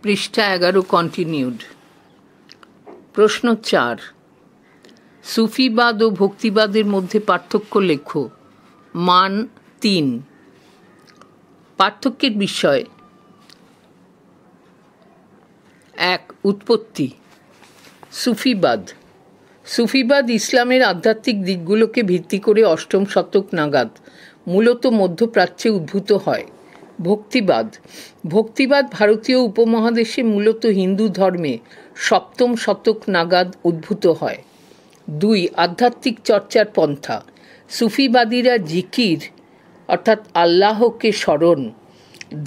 পৃষ্ঠা 11 কন্টিনিউড। প্রশ্ন 4, সুফিবাদ ও ভক্তিবাদের মধ্যে পার্থক্য লেখো। মান 3। পার্থক্যের বিষয়। 1. উৎপত্তি। সুফিবাদ ইসলামের আধ্যাত্মিক দিকগুলোকে ভিত্তি করে 8ম শতক নাগাদ মূলত মধ্যপ্রাচ্যে উদ্ভূত হয়। ভক্তিবাদ ভারতীয় উপমহাদেশে মূলত হিন্দু ধর্মে 7ম শতক নাগাদ উদ্ভূত হয়। 2. আধ্যাত্মিক চর্চার পন্থা। সুফিবাদীরা জিকির অর্থাৎ আল্লাহকে স্মরণ,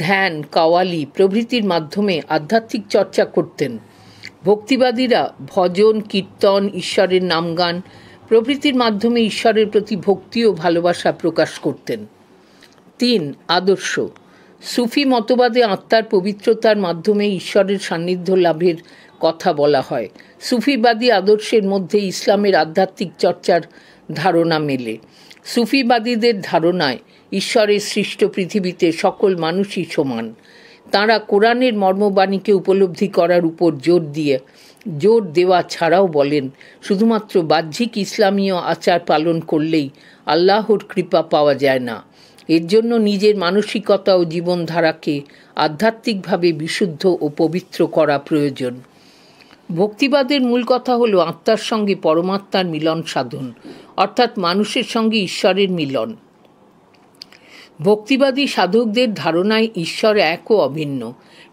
ধ্যান, কাওয়ালি প্রভৃতির মাধ্যমে আধ্যাত্মিক চর্চা করতেন। ভক্তিবাদীরা ভজন, কীর্তন, ঈশ্বরের নামগান প্রভৃতির মাধ্যমে ঈশ্বরের প্রতি ভক্তি ও ভালোবাসা প্রকাশ করতেন। 3. আদর্শ। সুফি মতবাদে আত্মার পবিত্রতার মাধ্যমে ঈশ্বরের সান্নিধ্য লাভের কথা বলা হয়। সুফিবাদী আদর্শের মধ্যে ইসলামের আধ্যাত্মিক চর্চার ধারণা মেলে। সুফিবাদীদের ধারণায় ঈশ্বরের সৃষ্ট পৃথিবীতে সকল মানুষই সমান। তাঁরা কোরআনের মর্মবাণীকে উপলব্ধি করার উপর জোর দেওয়া ছাড়াও বলেন, শুধুমাত্র বাহ্যিক ইসলামীয় আচার পালন করলেই আল্লাহর কৃপা পাওয়া যায় না। এর জন্য নিজের মানসিকতা ও জীবনধারাকে আধ্যাত্মিকভাবে বিশুদ্ধ ও পবিত্র করা প্রয়োজন। ভক্তিবাদের মূল কথা হলো আত্মার সঙ্গে পরমাত্মার মিলন সাধন, অর্থাৎ মানুষের সঙ্গে ঈশ্বরের মিলন। ভক্তিবাদী সাধকদের ধারণায় ঈশ্বর এক ও অভিন্ন।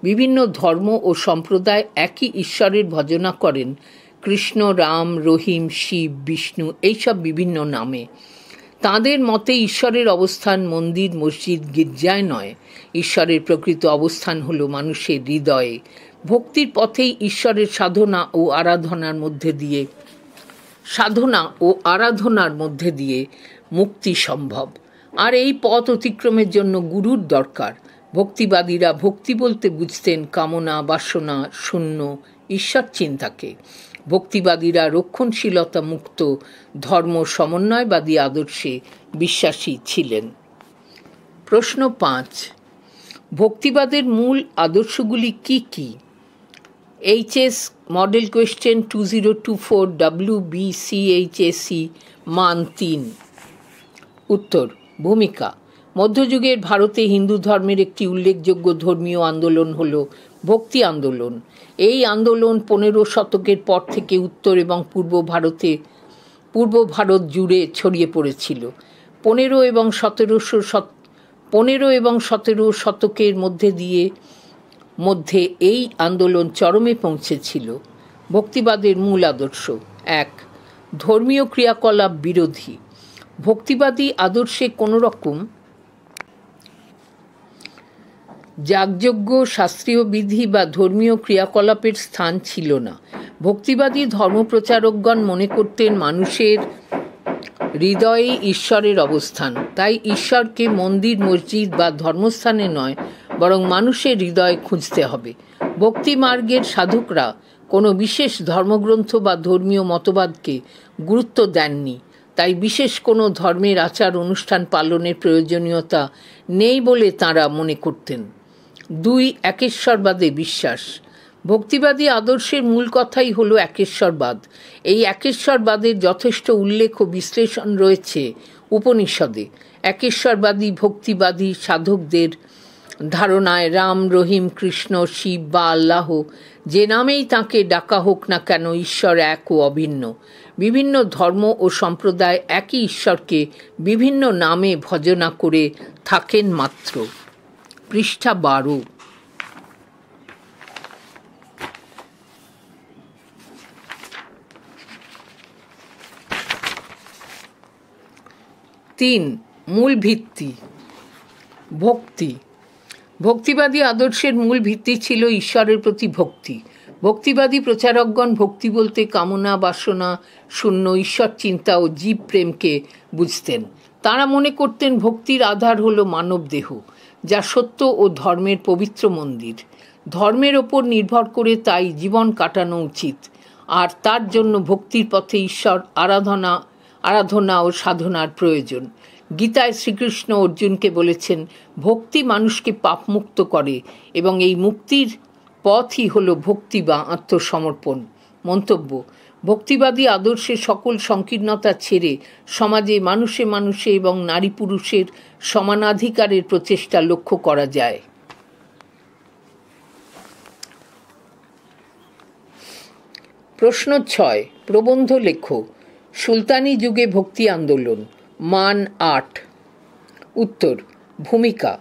বিভিন্ন ধর্ম ও সম্প্রদায় একই ঈশ্বরের ভজনা করেন, কৃষ্ণ, রাম, রহিম, শিব, বিষ্ণু এইসব বিভিন্ন নামে। তাঁদের মতে ঈশ্বরের অবস্থান মন্দির, মসজিদ, গির্জায় নয়। ঈশ্বরের প্রকৃত অবস্থান হলো মানুষের হৃদয়ে। ভক্তির পথেই ঈশ্বরের সাধনা ও আরাধনার মধ্যে দিয়ে মুক্তি সম্ভব। আর এই পথ অতিক্রমের জন্য গুরুর দরকার। ভক্তিবাদীরা ভক্তি বলতে বুঝতেন কামনা, বাসনা শূন্য ঈশ্বর চিন্তাকে। ভক্তিবাদীরা রক্ষণশীলতা মুক্ত ধর্ম সমন্বয়বাদী আদর্শে বিশ্বাসী ছিলেন। প্রশ্ন 5, ভক্তিবাদের মূল আদর্শগুলি কি কি? HS মডেল কোয়েশ্চেন 2024 WBCHSC মান 3। উত্তর। ভূমিকা। মধ্যযুগের ভারতে হিন্দু ধর্মের একটি উল্লেখযোগ্য ধর্মীয় আন্দোলন হল ভক্তি আন্দোলন। এই আন্দোলন 15 শতকের পর থেকে উত্তর এবং পূর্ব ভারত জুড়ে ছড়িয়ে পড়েছিল। 15 এবং 17 শতকের মধ্যে এই আন্দোলন চরমে পৌঁছেছিল। ভক্তিবাদের মূল আদর্শ। 1. ধর্মীয় ক্রিয়াকলাপ বিরোধী। ভক্তিবাদী আদর্শে কোনো রকম যাগযজ্ঞ, শাস্ত্রীয় বিধি বা ধর্মীয় ক্রিয়াকলাপের স্থান ছিল না। ভক্তিবাদী ধর্মপ্রচারকগণ মনে করতেন মানুষের হৃদয়েই ঈশ্বরের অবস্থান। তাই ঈশ্বরকে মন্দির, মসজিদ বা ধর্মস্থানে নয়, বরং মানুষের হৃদয়ে খুঁজতে হবে। ভক্তি মার্গের সাধকরা কোনো বিশেষ ধর্মগ্রন্থ বা ধর্মীয় মতবাদকে গুরুত্ব দেননি। তাই বিশেষ কোনো ধর্মের আচার অনুষ্ঠান পালনের প্রয়োজনীয়তা নেই বলে তাঁরা মনে করতেন। 2. একেশ্বরবাদে বিশ্বাস। ভক্তিবাদী আদর্শের মূল কথাই হলো একেশ্বরবাদ। এই একেশ্বরবাদের যথেষ্ট উল্লেখ ও বিশ্লেষণ রয়েছে উপনিষদে। একেশ্বরবাদী ভক্তিবাদী সাধকদের ধারণায় রাম, রহিম, কৃষ্ণ, শিব বা আল্লাহ যে নামেই তাঁকে ডাকা হোক না কেন, ঈশ্বর এক ও অভিন্ন। বিভিন্ন ধর্ম ও সম্প্রদায় একই ঈশ্বরকে বিভিন্ন নামে ভজনা করে থাকেন মাত্র। পৃষ্ঠা 12। 3. মূল ভিত্তি। ভক্তিবাদী আদর্শের মূল ভিত্তি ছিল ঈশ্বরের প্রতি ভক্তি। ভক্তিবাদী প্রচারকগণ ভক্তি বলতে কামনা, বাসনা শূন্য ঈশ্বর চিন্তা ও জীব প্রেমকে বুঝতেন। তাঁরা মনে করতেন ভক্তির আধার হলো মানব দেহ, যা সত্য ও ধর্মের পবিত্র মন্দির। ধর্মের ওপর নির্ভর করে তাই জীবন কাটানো উচিত। আর তার জন্য ভক্তির পথে ঈশ্বর আরাধনা ও সাধনার প্রয়োজন। গীতায় শ্রীকৃষ্ণ অর্জুনকে বলেছেন, ভক্তি মানুষকে পাপমুক্ত করে এবং এই মুক্তির পথই হল ভক্তি বা আত্মসমর্পণ। মন্তব্য: ভক্তিবাদী আদর্শের সকল সংকীর্ণতা ছেড়ে সমাজে মানুষে মানুষে এবং নারী পুরুষের সমানাধিকারের প্রচেষ্টা লক্ষ্য করা যায়। প্রশ্ন 6। প্রবন্ধ লেখো। সুলতানি যুগে ভক্তি আন্দোলন। মান 8। উত্তর। ভূমিকা: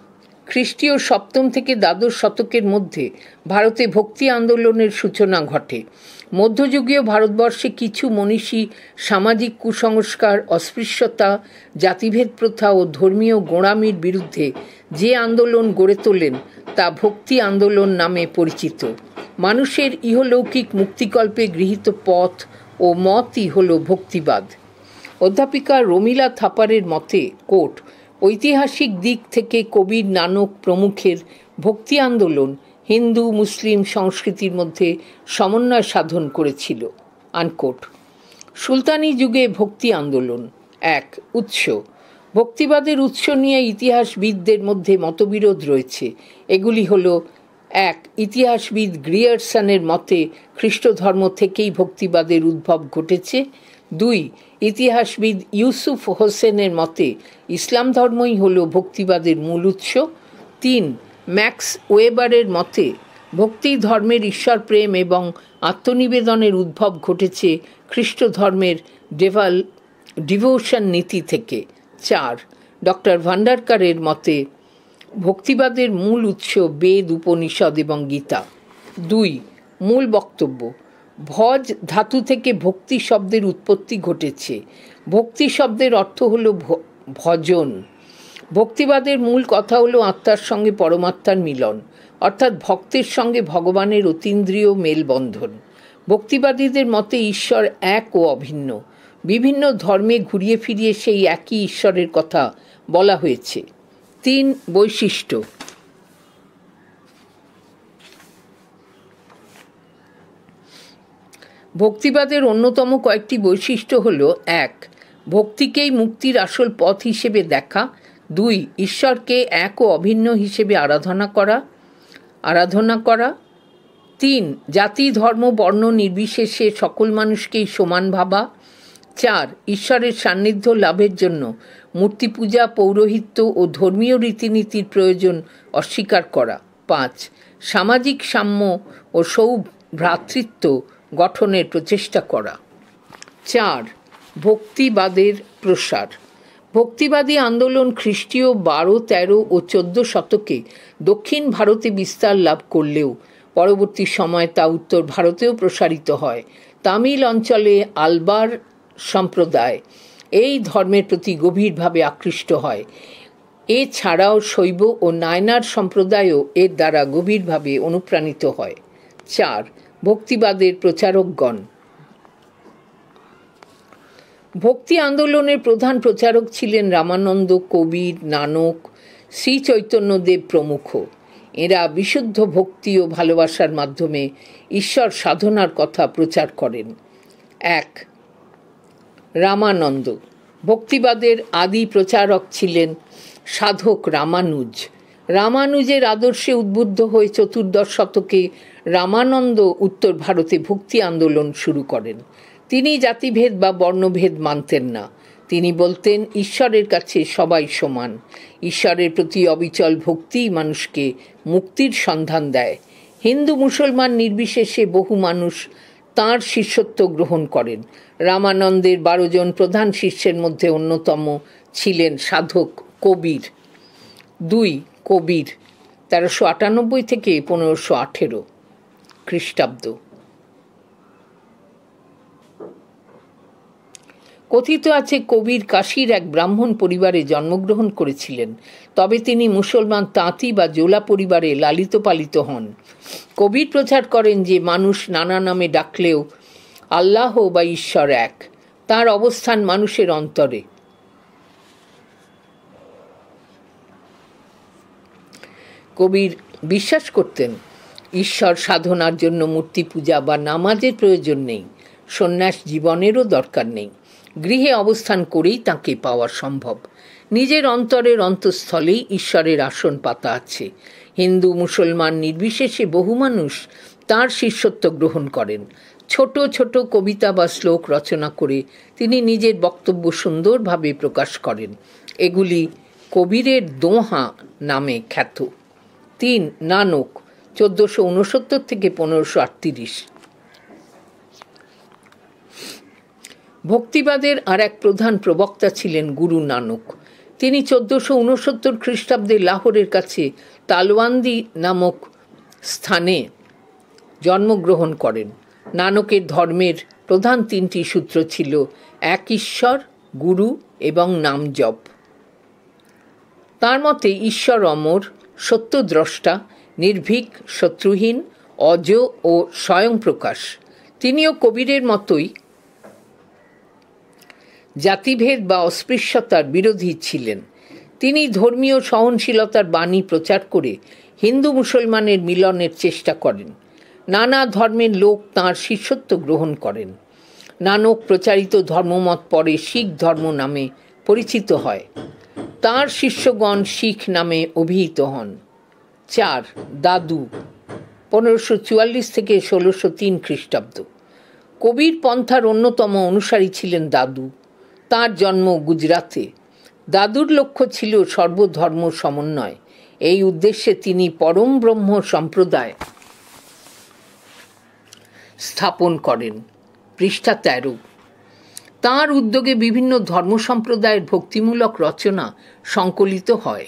খ্রিস্টীয় সপ্তম থেকে দ্বাদশ শতকের মধ্যে ভারতে ভক্তি আন্দোলনের সূচনা ঘটে। মধ্যযুগীয় ভারতবর্ষে কিছু মনীষী সামাজিক কুসংস্কার, অস্পৃশ্যতা, জাতিভেদ প্রথা ও ধর্মীয় গোঁড়ামির বিরুদ্ধে যে আন্দোলন গড়ে তোলেন তা ভক্তি আন্দোলন নামে পরিচিত। মানুষের ইহলৌকিক মুক্তিকল্পে গৃহীত পথ ও মতই হল ভক্তিবাদ। অধ্যাপিকা রমিলা থাপারের মতে, কোট, ঐতিহাসিক দিক থেকে কবির, নানক প্রমুখের ভক্তি আন্দোলন হিন্দু মুসলিম সংস্কৃতির মধ্যে সমন্বয় সাধন করেছিল, আনকোট। সুলতানি যুগে ভক্তি আন্দোলন। 1। উৎস: ভক্তিবাদের উৎস নিয়ে ইতিহাসবিদদের মধ্যে মতবিরোধ রয়েছে। এগুলি হল: 1। ইতিহাসবিদ গ্রিয়ারসনের মতে খ্রিস্ট ধর্ম থেকেই ভক্তিবাদের উদ্ভব ঘটেছে। 2। ইতিহাসবিদ ইউসুফ হোসেনের মতে ইসলাম ধর্মই হল ভক্তিবাদের মূল উৎস। 3। ম্যাক্স ওয়েবারের মতে ভক্তি ধর্মের ঈশ্বর প্রেম এবং আত্মনিবেদনের উদ্ভব ঘটেছে খ্রিস্ট ধর্মের ডিভোশন নীতি থেকে। 4। ডক্টর ভান্ডারকারের মতে ভক্তিবাদের মূল উৎস বেদ, উপনিষদ এবং গীতা। 2। মূল বক্তব্য: ভজ ধাতু থেকে ভক্তি শব্দের উৎপত্তি ঘটেছে। ভক্তি শব্দের অর্থ হল ভজন। ভক্তিবাদের মূল কথা হল আত্মার সঙ্গে পরমাত্মার মিলন, অর্থাৎ ভক্তের সঙ্গে ভগবানের অতীন্দ্রিয় মেলবন্ধন। ভক্তিবাদীদের মতে ঈশ্বর এক ও অভিন্ন। বিভিন্ন ধর্মে ঘুরিয়ে ফিরিয়ে সেই একই ঈশ্বরের কথা বলা হয়েছে। 3। বৈশিষ্ট্য: ভক্তিবাদের অন্যতম কয়েকটি বৈশিষ্ট্য হল: 1। ভক্তিকেই মুক্তির আসল পথ হিসেবে দেখা। 2। ঈশ্বরকে এক ও অভিন্ন হিসেবে আরাধনা করা। 3। জাতি ধর্ম বর্ণ নির্বিশেষে সকল মানুষকেই সমান ভাবা। 4। ঈশ্বরের সান্নিধ্য লাভের জন্য মূর্তি পূজা, পৌরোহিত্য ও ধর্মীয় রীতিনীতির প্রয়োজন অস্বীকার করা। 5। সামাজিক সাম্য ও সৌভ্রাতৃত্ব গঠনের প্রচেষ্টা করা। 4। ভক্তিবাদের প্রসার। ভক্তিবাদী আন্দোলন খ্রিস্টীয় 12, 13 ও 14 শতকে দক্ষিণ ভারতে বিস্তার লাভ করলেও পরবর্তী সময়ে তা উত্তর ভারতেও প্রসারিত হয়। তামিল অঞ্চলে আলবার সম্প্রদায় এই ধর্মের প্রতি গভীরভাবে আকৃষ্ট হয়। এছাড়াও শৈব ও নায়নার সম্প্রদায়ও এর দ্বারা গভীরভাবে অনুপ্রাণিত হয়। 4। ভক্তিবাদের প্রচারকগণ। ভক্তি আন্দোলনের প্রধান প্রচারক ছিলেন রামানন্দ, কবির, নানক, শ্রী চৈতন্যদেব প্রমুখ। এরা বিশুদ্ধ ভক্তি ও ভালোবাসার মাধ্যমে ঈশ্বর সাধনার কথা প্রচার করেন। 1। রামানন্দ। ভক্তিবাদের আদি প্রচারক ছিলেন সাধক রামানুজ। রামানুজের আদর্শে উদ্বুদ্ধ হয়ে 14 শতকে রামানন্দ উত্তর ভারতে ভক্তি আন্দোলন শুরু করেন। তিনি জাতিভেদ বা বর্ণভেদ মানতেন না। তিনি বলতেন ঈশ্বরের কাছে সবাই সমান। ঈশ্বরের প্রতি অবিচল ভক্তি মানুষকে মুক্তির সন্ধান দেয়। হিন্দু মুসলমান নির্বিশেষে বহু মানুষ তাঁর শিষ্যত্ব গ্রহণ করেন। রামানন্দের 12 জন প্রধান শিষ্যের মধ্যে অন্যতম ছিলেন সাধক কবির। 2. কবির 1398 থেকে 1518 খ্রিস্টাব্দ। কথিত আছে কবির কাশীর এক ব্রাহ্মণ পরিবারে জন্মগ্রহণ করেছিলেন, তবে তিনি মুসলমান তাঁতি বা জোলা পরিবারে লালিত পালিত হন। কবির প্রচার করেন যে মানুষ নানা নামে ডাকলেও আল্লাহ বা ঈশ্বর এক, তার অবস্থান মানুষের অন্তরে। কবির বিশ্বাস করতেন ঈশ্বর সাধনার জন্য মূর্তি পূজা বা নামাজের প্রয়োজন নেই, সন্ন্যাস জীবনেরও দরকার নেই, গৃহে অবস্থান করেই তাঁকে পাওয়া সম্ভব। নিজের অন্তরের অন্তঃস্থলেই ঈশ্বরের আসন পাতা আছে। হিন্দু মুসলমান নির্বিশেষে বহু মানুষ তাঁর শিষ্যত্ব গ্রহণ করেন। ছোট ছোট কবিতা বা শ্লোক রচনা করে তিনি নিজের বক্তব্য সুন্দরভাবে প্রকাশ করেন। এগুলি কবিরের দোহা নামে খ্যাত। 3. নানক, 1469 থেকে 1538। ভক্তিবাদের আর এক প্রধান প্রবক্তা ছিলেন গুরু নানক। তিনি 1469 খ্রিস্টাব্দে লাহোরের কাছে তালওয়ান্দি নামক স্থানে জন্মগ্রহণ করেন। নানকের ধর্মের প্রধান 3টি সূত্র ছিল: এক ঈশ্বর, গুরু এবং নাম জপ। তার মতে ঈশ্বর অমর, সত্যদ্রষ্টা, নির্ভীক, শত্রুহীন, অজ ও স্বয়ংপ্রকাশ। তিনিও কবিরের মতোই জাতিভেদ বা অস্পৃশ্যতার বিরোধী ছিলেন। তিনি ধর্মীয় সহনশীলতার বাণী প্রচার করে হিন্দু মুসলমানের মিলনের চেষ্টা করেন। নানা ধর্মের লোক তাঁর শিষ্যত্ব গ্রহণ করেন। নানক প্রচারিত ধর্মমত পরে শিখ ধর্ম নামে পরিচিত হয়। তাঁর শিষ্যগণ শিখ নামে অভিহিত হন। 4. দাদু, 1544 থেকে 1603 খ্রিস্টাব্দ। কবির পন্থার অন্যতম অনুসারী ছিলেন দাদু। তাঁর জন্ম গুজরাতে। দাদুর লক্ষ্য ছিল সর্বধর্ম সমন্বয়। এই উদ্দেশ্যে তিনি পরম ব্রহ্ম সম্প্রদায় স্থাপন করেন। পৃষ্ঠা 13। তাঁর উদ্যোগে বিভিন্ন ধর্ম সম্প্রদায়ের ভক্তিমূলক রচনা সংকলিত হয়।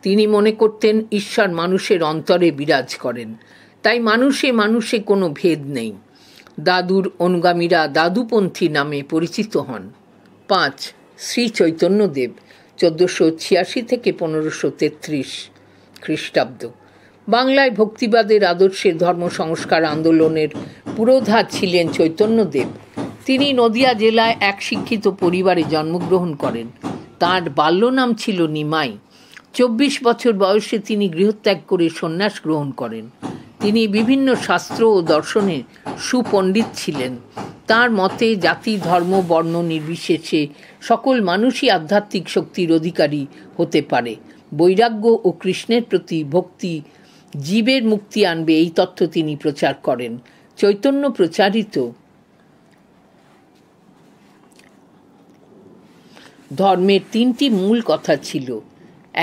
তিনি মনে করতেন ঈশ্বর মানুষের অন্তরে বিরাজ করেন, তাই মানুষে মানুষে কোনো ভেদ নেই। দাদুর অনুগামীরা দাদুপন্থী নামে পরিচিত হন। 5. শ্রী চৈতন্যদেব, 1486 থেকে 1533 খ্রিস্টাব্দ। বাংলায় ভক্তিবাদের আদর্শে ধর্ম সংস্কার আন্দোলনের পুরোধা ছিলেন চৈতন্যদেব। তিনি নদিয়া জেলায় এক শিক্ষিত পরিবারে জন্মগ্রহণ করেন। তাঁর বাল্যনাম ছিল নিমাই। 24 বছর বয়সে তিনি গৃহত্যাগ করে সন্ন্যাস গ্রহণ করেন। তিনি বিভিন্ন শাস্ত্র ও দর্শনের সুপণ্ডিত ছিলেন। তাঁর মতে জাতি, ধর্ম, বর্ণ নির্বিশেষে সকল মানুষই আধ্যাত্মিক শক্তির অধিকারী হতে পারে। বৈরাগ্য ও কৃষ্ণের প্রতি ভক্তি জীবের মুক্তি আনবে, এই তত্ত্ব তিনি প্রচার করেন। চৈতন্য প্রচারিত ধর্মের 3টি মূল কথা ছিল: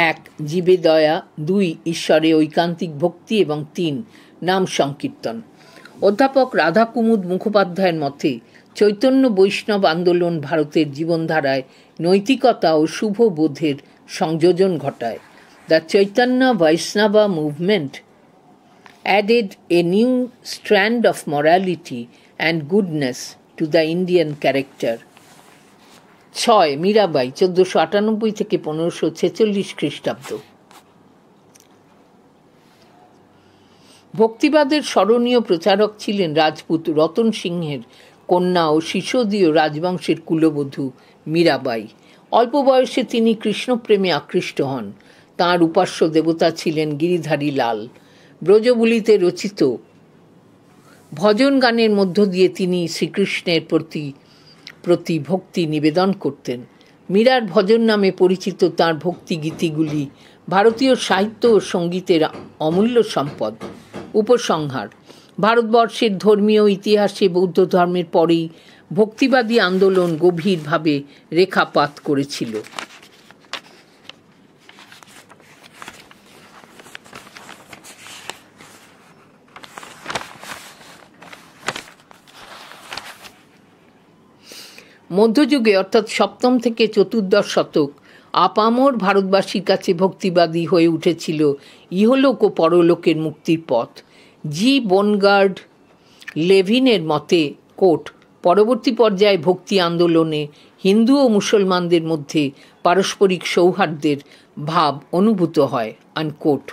1. জীবে দয়া, 2. ঈশ্বরে ঐকান্তিক ভক্তি এবং 3. নাম সংকীর্তন। অধ্যাপক রাধাকুমুদ মুখোপাধ্যায়ের মতে চৈতন্য বৈষ্ণব আন্দোলন ভারতের জীবনধারায় নৈতিকতা ও শুভ বোধের সংযোজন ঘটায়। The Chaitanya Vaishnava movement added a new strand of morality and goodness to the Indian character. 6. Mirabai, 1498 থেকে 1546 খ্রিস্টাব্দ। ভক্তিবাদের স্মরণীয় প্রচারক ছিলেন রাজপুত রতন সিংহের কন্যা ও সিসোদীয় রাজবংশের কুলবধূ মীরাবাই। অল্প বয়সে তিনি কৃষ্ণপ্রেমে আকৃষ্ট হন। তাঁর উপাস্য দেবতা ছিলেন গিরিধারী লাল। ব্রজবুলিতে রচিত ভজন গানের মধ্য দিয়ে তিনি শ্রীকৃষ্ণের প্রতি ভক্তি নিবেদন করতেন। মীরার ভজন নামে পরিচিত তাঁর ভক্তি গীতিগুলি ভারতীয় সাহিত্য ও সঙ্গীতের অমূল্য সম্পদ। উপসংহার: ভারতবর্ষের ধর্মীয় ইতিহাসে বৌদ্ধ ধর্মের পরেই ভক্তিবাদী আন্দোলন গভীরভাবে রেখাপাত করেছিল। মধ্যযুগে অর্থাৎ 7ম থেকে 14দশ শতক আপামর ভারতবাসীর কাছে ভক্তিবাদী হয়ে উঠেছিল ইহলোক ও পরলোকের মুক্তির পথ। জি বোনগার্ড লেভিনের মতে কোট পরবর্তী পর্যায়ে ভক্তি আন্দোলনে হিন্দু ও মুসলমানদের মধ্যে পারস্পরিক সৌহার্দ্যের ভাব অনুভূত হয় আনকোট।